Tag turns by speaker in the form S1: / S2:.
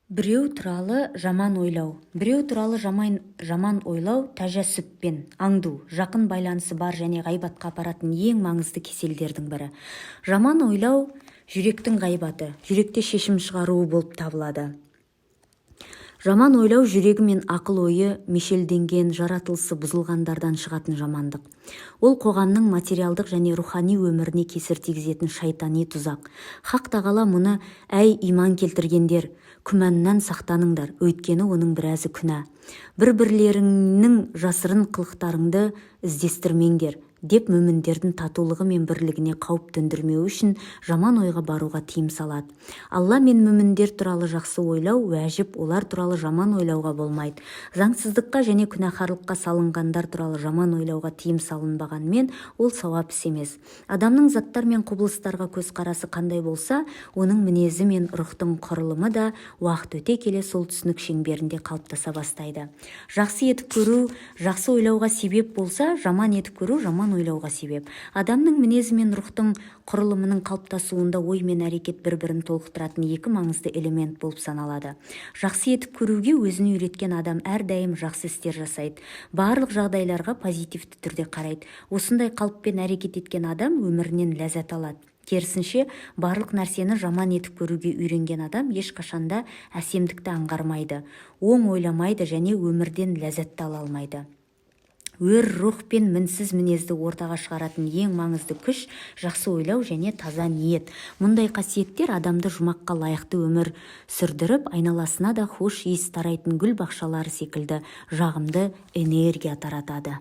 S1: Біреу туралы жаман ойлау. Біреу туралы жаман ойлау тәжәссүппен аңду, жақын байланысы бар және ғайбатқа апаратын ең маңызды кеселдердің бірі. Жаман ойлау жүректің ғайбаты, жүректе шешім шығаруы болып табылады. Жаман ойлау жүрегі мен ақыл-ойы мешелденген, жаратылысы бұзылғандардан шығатын жамандық. Ол қоғамның материалдық және рухани өміріне кесір тигізетін шайтани тұзақ. Хақ тағала мұны: «Әй иман келтіргендер, күмәннан сақтаныңдар, өйткені оның біразы күнә. Бір-бірлеріңнің жасырын қылықтарыңды іздестірмеңдер», деп мүміндердің татулығы мен бірлігіне қауіп төндірмеу үшін жаман ойға баруға тыйым салады. Алла мен мүміндер туралы жақсы ойлау уәжіп, олар туралы жаман ойлауға болмайды. Заңсыздыққа және күнәһарлыққа салынғандар туралы жаман ойлауға тыйым салынбағанмен, ол сауап іс емес. Адамның заттар мен құбылыстарға көзқарасы қандай болса, оның мінезі мен рухтың құрылымы да уақыт өте келе сол түсінік шеңберінде қалыптаса бастайды. Жақсы етіп көру жақсы ойлауға себеп болса, жаман етіп көру жаман ойлауға себеп. Адамның мінезі мен рухтың құрылымының қалыптасуында ой мен әрекет бір-бірін толықтыратын екі маңызды элемент болып саналады. Жақсы етіп көруге өзін үйреткен адам әрдайым жақсы істер жасайды. Барлық жағдайларға позитивті түрде қарайды. Осындай қалыппен әрекет еткен адам өмірінен ләззат алады. Керісінше, барлық нәрсені жаман етіп көруге үйренген адам ешқашанда әсемдікті аңғармайды, оң ойламайды және өмірден ләззатты ала алмайды. Өр рух пен мінсіз мінезді ортаға шығаратын ең маңызды күш жақсы ойлау және таза ниет. Мұндай қасиеттер адамды жұмаққа лайықты өмір сүрдіріп, айналасына да хош иіс тарайтын гүл бақшалары секілді жағымды энергия таратады.